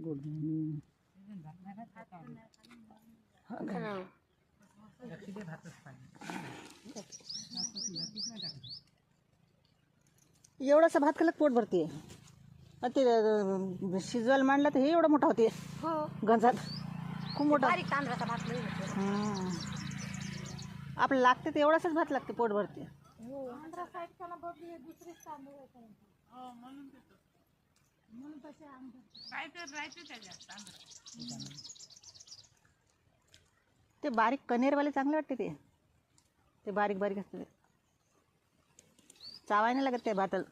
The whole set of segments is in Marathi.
Good morning. एवढासा भात खाल्ला पोट भरते. ते शिजवायला मांडला तर हे एवढा मोठा होते. हो गंजात खूप मोठा. बारीक तांदळाचा भात नाही होतो. आपल्याला लागते तर एवढासाच भात लागते पोट भरते. ते बारीक कनेरवाले चांगले वाटते. ते बारीक बारीक असते. चावाय नाही लागत त्या भाताला.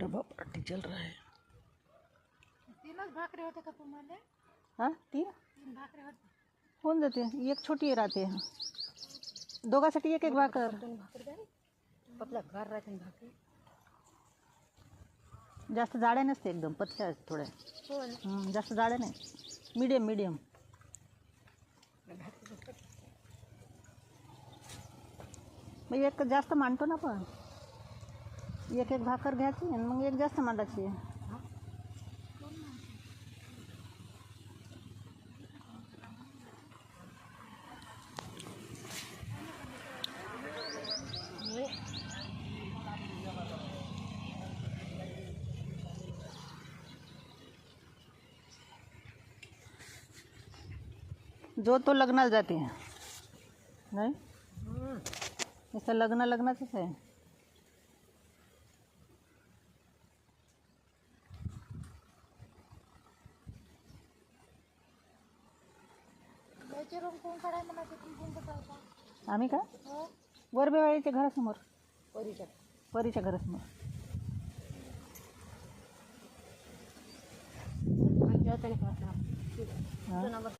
डब्बा पार्टी चल रहा है. तीनच भाकरी होते का तुम्हाला? हाँ 3 भाकरी होते. होऊन जाते. एक छोटी राहते. दोघांसाठी एक एक भाकर. पतला घर राहते भाकरी. जास्त जाड्या नसते. एकदम पतल्या थोड्या. जास्त जाड्या नाही. मीडियम. मग एक जास्त मांडतो ना आपण. एक भाकर घ्यायची आणि मग एक जास्त मांडायची. जो तो लग्नाला जाते नाही. नुसतं लग्नाचंच आहे. आम्ही का वरबेवाळीच्या घरासमोर. परीच्या घरासमोर.